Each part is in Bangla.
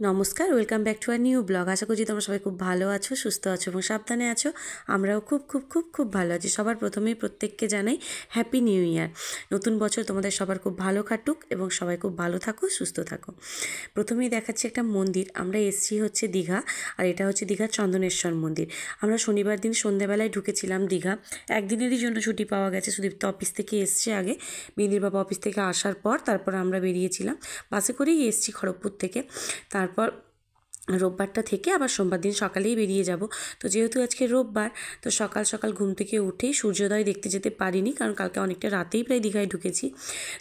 নমস্কার, welcome back to our new blog. আশা করছি তোমরা সবাই খুব ভালো আছো, সুস্থ আছো এবং সাবধানে আছো। আমরাও খুব খুব খুব খুব ভালো আছি। সবার প্রথমেই প্রত্যেককে জানাই হ্যাপি নিউ ইয়ার। নতুন বছর তোমাদের সবার খুব ভালো কাটুক এবং সবাই খুব ভালো থাকো, সুস্থ থাকো। প্রথমেই দেখাচ্ছি একটা মন্দির। আমরা এসছি হচ্ছে দীঘা, আর এটা হচ্ছে দীঘার চন্দনেশ্বর মন্দির। আমরা শনিবার দিন সন্ধ্যাবেলায় ঢুকেছিলাম দীঘা। একদিনেরই জন্য ছুটি পাওয়া গেছে। সুদীপ্ত অফিস থেকে এসছে আগে, বিন্দির বাবা অফিস থেকে আসার পর তারপর আমরা বেরিয়েছিলাম। বাসে করেই এসছি খড়গপুর থেকে। তারপর রোববারটা থেকে আবার সোমবার দিন সকালেই বেরিয়ে যাব। তো যেহেতু আজকে রোববার, তো সকাল সকাল ঘুম থেকে উঠেই সূর্যোদয় দেখতে যেতে পারিনি, কারণ কালকে অনেকটা রাতেই প্রায় দীঘায় ঢুকেছি।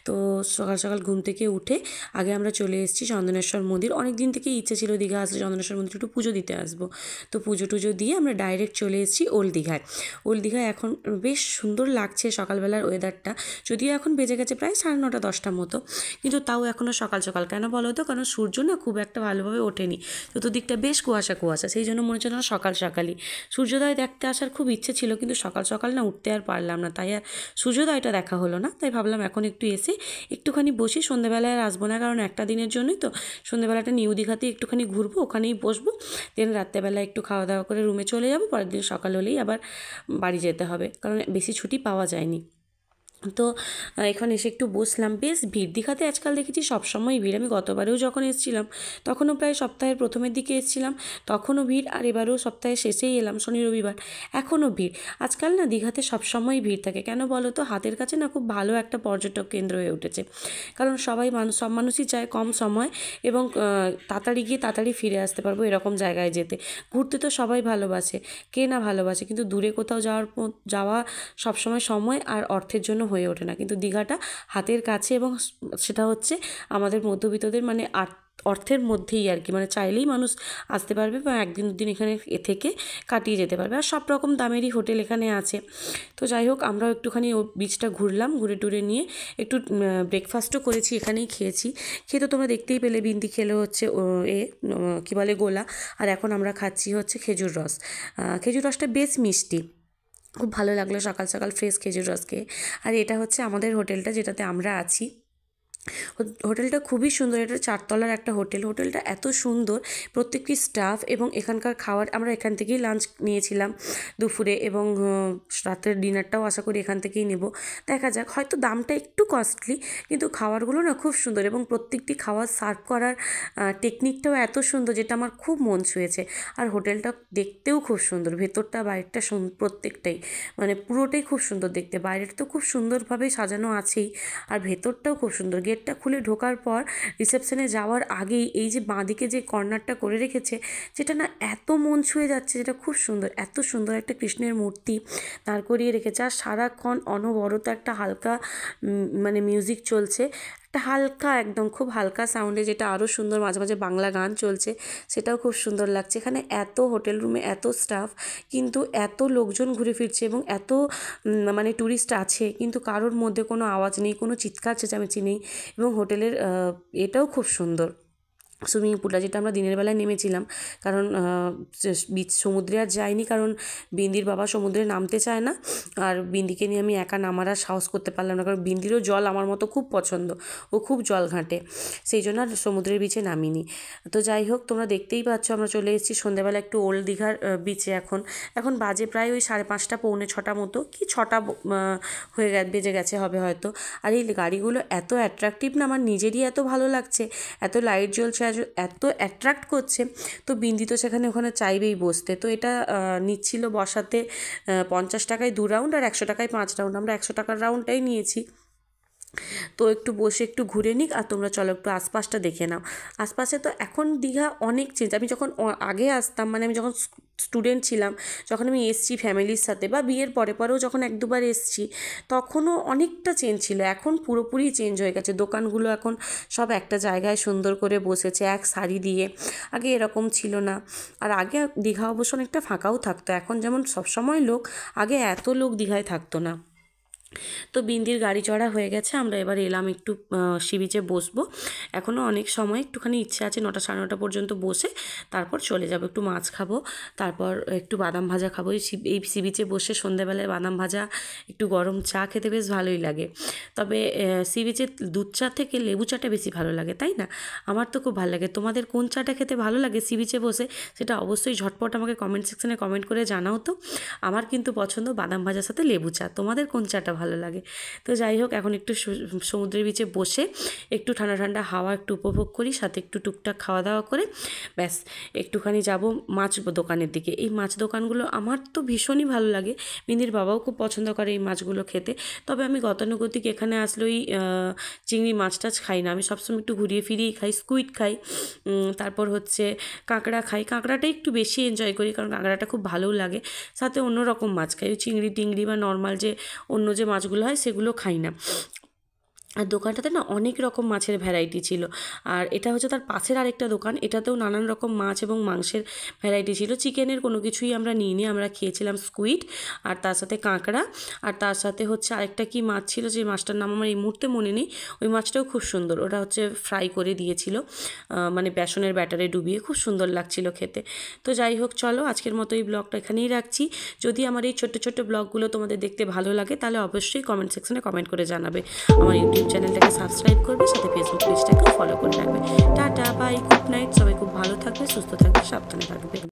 তো সকাল সকাল ঘুম থেকে উঠে আগে আমরা চলে এসেছি চন্দনেশ্বর মন্দির। অনেক দিন থেকেই ইচ্ছে ছিল দীঘা আসলে চন্দনেশ্বর মন্দির একটু পুজো দিতে আসবো। তো পুজো টুজো দিয়ে আমরা ডাইরেক্ট চলে এসেছি ওল্ড দীঘায়। ওল্ড দীঘায় এখন বেশ সুন্দর লাগছে সকালবেলার ওয়েদারটা। যদিও এখন বেজে গেছে প্রায় 9:30 10টার মতো, কিন্তু তাও এখনও সকাল সকাল। কেন বলো তো? কারণ সূর্য না খুব একটা ভালোভাবে ওঠেনি, চতুর্দিকটা বেশ কুয়াশা কুয়াশা, সেই জন্য মনে হচ্ছে না সকাল সকালই সূর্যোদয় দেখতে আসার খুব ইচ্ছে ছিল, কিন্তু সকাল সকাল না উঠতে আর পারলাম না, তাই আর সূর্যোদয়টা দেখা হলো না। তাই ভাবলাম এখন একটু এসে একটুখানি বসি, সন্ধ্যেবেলায় আর আসবো না, কারণ একটা দিনের জন্যই তো। সন্ধ্যেবেলাটা নিউ দীঘাতে একটুখানি ঘুরবো, ওখানেই বসবো, দেন রাত্রেবেলা একটু খাওয়া দাওয়া করে রুমে চলে যাবো। পরের দিন সকাল হলেই আবার বাড়ি যেতে হবে, কারণ বেশি ছুটি পাওয়া যায়নি। তো এখানে এসে একটু বসলাম। বেশ ভিড় দীঘাতে আজকাল দেখেছি, সবসময় ভিড়। আমি গতবারেও যখন এসেছিলাম তখনও প্রায় সপ্তাহের প্রথমের দিকে এসেছিলাম, তখনও ভিড়, আর এবারেও সপ্তাহের শেষেই এলাম, শনি রবিবার, এখনও ভিড়। আজকাল না দীঘাতে সবসময় ভিড় থাকে। কেন বলো তো? হাতের কাছে না খুব ভালো একটা পর্যটক কেন্দ্র হয়ে উঠেছে, কারণ সব মানুষই চায় কম সময় এবং তাড়াতাড়ি গিয়ে তাড়াতাড়ি ফিরে আসতে পারবো এরকম জায়গায় যেতে। ঘুরতে তো সবাই ভালোবাসে, কে না ভালোবাসে, কিন্তু দূরে কোথাও যাওয়া সবসময় সময় আর অর্থের জন্য হয়ে ওঠে না। কিন্তু দীঘাটা হাতের কাছে, এবং সেটা হচ্ছে আমাদের মধ্যবিত্তদের মানে অর্থের মধ্যেই আর কি, মানে চাইলেই মানুষ আসতে পারবে বা একদিন দুদিন এখানে থেকে কাটিয়ে যেতে পারবে। আর সব রকম দামেরই হোটেল এখানে আছে। তো যাই হোক, আমরাও একটুখানি ও বিচটা ঘুরলাম, ঘুরে টুরে নিয়ে একটু ব্রেকফাস্টও করেছি, এখানেই খেয়েছি। খেয়ে তো তোমরা দেখতেই পেলে, বিন্দি খেলে হচ্ছে কী বলে গোলা, আর এখন আমরা খাচ্ছি হচ্ছে খেজুর রস। খেজুর রসটা বেশ মিষ্টি, খুব ভালো লাগলো সকাল সকাল ফ্রেশ খেজুর রস খেয়ে। আর এটা হচ্ছে আমাদের হোটেলটা যেটাতে আমরা আছি। হোটেলটা খুবই সুন্দর, এটা 4 তলার একটা হোটেল। হোটেলটা এত সুন্দর, প্রত্যেকটি স্টাফ এবং এখানকার খাবার, আমরা এখান থেকেই লাঞ্চ নিয়েছিলাম দুপুরে, এবং রাতের ডিনারটাও আশা করি এখান থেকেই নেব। দেখা যাক, হয়তো দামটা একটু কস্টলি, কিন্তু খাবারগুলো না খুব সুন্দর, এবং প্রত্যেকটি খাবার সার্ভ করার টেকনিকটাও এত সুন্দর, যেটা আমার খুব মন ছুঁয়েছে। আর হোটেলটা দেখতেও খুব সুন্দর, ভেতরটা বাইরেটা প্রত্যেকটাই, মানে পুরোটাই খুব সুন্দর দেখতে। বাইরেটা তো খুব সুন্দরভাবে সাজানো আছেই, আর ভেতরটাও খুব সুন্দর। গেটটা খুলে ঢোকার পর রিসেপশনে যাওয়ার আগেই এই যে বাঁদিকে যে কর্নারটা করে রেখেছে, যেটা না এত মন ছুঁয়ে যাচ্ছে, যেটা খুব সুন্দর। এত সুন্দর একটা কৃষ্ণের মূর্তি দাঁড় করিয়ে রেখেছে, আর সারাক্ষণ অনবরত একটা হালকা মানে মিউজিক চলছে, একটা হালকা, একদম খুব হালকা সাউন্ডে, যেটা আরও সুন্দর। মাঝে মাঝে বাংলা গান চলছে, সেটাও খুব সুন্দর লাগছে। এখানে এত হোটেল রুমে এত স্টাফ, কিন্তু এত লোকজন ঘুরে ফিরছে এবং এত মানে ট্যুরিস্ট আছে, কিন্তু কারোর মধ্যে কোনো আওয়াজ নেই, কোনো চিৎকার চেঁচামেচি নেই। এবং হোটেলের এটাও খুব সুন্দর, সুইমিং পুলটা, যেটা আমরা দিনের বেলায় নেমেছিলাম, কারণ বিচ সমুদ্রে আর যাইনি, কারণ বিন্দির বাবা সমুদ্রে নামতে চায় না, আর বিন্দিকে নিয়ে আমি একা নামার আর সাহস করতে পারলাম না, কারণ বিন্দিরও জল আমার মতো খুব পছন্দ, ও খুব জল ঘাঁটে, সেই জন্য আর সমুদ্রের বিচে নামিনি। তো যাই হোক, তোমরা দেখতেই পাচ্ছ আমরা চলে এসেছি সন্ধ্যাবেলা একটু ওল্ড দীঘার বিচে। এখন বাজে প্রায় ওই 5:30 পৌনে 6টা মতো, কি 6টা বেজে গেছে হবে হয়তো। আর এই গাড়িগুলো এত অ্যাট্রাকটিভ না, আমার নিজেরই এত ভালো লাগছে, এত লাইট জ্বলছে, এত অ্যাট্রাক্ট করছে। তো বিন্দি তো সেখানে ওখানে চাইবেই বসতে, তো এটা নিচ্ছিল বসাতে 50 টাকায় 2 রাউন্ড আর 100 টাকায় 5 রাউন্ড। আমরা 100 টাকার রাউন্ডটাই নিয়েছি। তো একটু বসে একটু ঘুরে নিক, আর তোমরা চলো একটু আশপাশটা দেখে নাও। আশপাশে তো এখন দীঘা অনেক চেঞ্জ। আমি যখন আগে আসতাম, মানে আমি যখন স্টুডেন্ট ছিলাম, যখন আমি এসছি ফ্যামিলির সাথে, বা বিয়ের পরে পরেও যখন 1-2 বার এসছি, তখনও অনেকটা চেঞ্জ ছিল। এখন পুরোপুরি চেঞ্জ হয়ে গেছে। দোকানগুলো এখন সব একটা জায়গায় সুন্দর করে বসেছে এক সারি দিয়ে, আগে এরকম ছিল না। আর আগে দীঘা অবশ্য অনেকটা ফাঁকাও থাকতো, এখন যেমন সবসময় লোক, আগে এত লোক দীঘায় থাকতো না। তো বিন্দির গাড়ি চড়া হয়ে গেছে, আমরা এবার এলাম একটু সি বিচে বসবো। এখনও অনেক সময়, একটুখানি ইচ্ছে আছে 9টা সাড়ে 9টা পর্যন্ত বসে তারপর চলে যাবো। একটু মাছ খাবো, তারপর একটু বাদাম ভাজা খাবো। এই সি বিচে বসে সন্ধ্যেবেলায় বাদাম ভাজা, একটু গরম চা খেতে বেশ ভালোই লাগে। তবে সি বিচে দুধ চা থেকে লেবু চাটা বেশি ভালো লাগে, তাই না? আমার তো খুব ভালো লাগে। তোমাদের কোন চাটা খেতে ভালো লাগে সি বিচে বসে, সেটা অবশ্যই ঝটপট আমাকে কমেন্ট সেকশনে কমেন্ট করে জানাও তো। আমার কিন্তু পছন্দ বাদাম ভাজার সাথে লেবু চা। তোমাদের কোন চাটা ভালো লাগে? তো যাই হোক, এখন একটু সমুদ্রের বিচে বসে একটু ঠান্ডা ঠান্ডা হাওয়া একটু উপভোগ করি, সাথে একটু টুকটাক খাওয়া দাওয়া করে ব্যাস একটুখানি যাব মাছ দোকানের দিকে। এই মাছ দোকানগুলো আমার তো ভীষণই ভালো লাগে, মিনির বাবাও খুব পছন্দ করে এই মাছগুলো খেতে। তবে আমি গতানুগতিক এখানে আসলেই চিংড়ি মাছ টাছ খাই না, আমি সবসময় একটু ঘুরিয়ে ফিরিয়েই খাই। স্কুইড খাই, তারপর হচ্ছে কাঁকড়া খাই। কাঁকড়াটাই একটু বেশি এনজয় করি, কারণ কাঁকড়াটা খুব ভালোও লাগে। সাথে অন্য রকম মাছ খাই, ওই চিংড়ি টিংড়ি বা নর্মাল যে অন্য যে মাছগুলো হয় সেগুলো খাই না। আর দোকানটাতে না অনেক রকম মাছের ভ্যারাইটি ছিল। আর এটা হচ্ছে তার পাশের আরেকটা দোকান, এটাতেও নানান রকম মাছ এবং মাংসের ভ্যারাইটি ছিল। চিকেনের কোনো কিছুই আমরা নিইনি, আমরা খেয়েছিলাম স্কুইড আর তার সাথে কাঁকড়া, আর তার সাথে হচ্ছে আরেকটা কি মাছ ছিল, যে মাছটার নাম আমার এই মুহূর্তে মনে নেই। ওই মাছটাও খুব সুন্দর, ওটা হচ্ছে ফ্রাই করে দিয়েছিল, মানে বেসনের ব্যাটারে ডুবিয়ে, খুব সুন্দর লাগছিল খেতে। তো যাই হোক, চলো আজকের মতো এই ব্লগটা এখানেই রাখছি। যদি আমার এই ছোট্ট ছোট্ট ব্লগগুলো তোমাদের দেখতে ভালো লাগে, তাহলে অবশ্যই কমেন্ট সেকশনে কমেন্ট করে জানাবে। আমার ইউটিউব চ্যানেলটাকে সাবস্ক্রাইব করবে, সাথে ফেসবুক পেজটাকেও ফলো করে রাখবে। Tata, bye, good night. সবাই খুব ভালো থাকবে, সুস্থ থাকবে, সাবধানে থাকবে।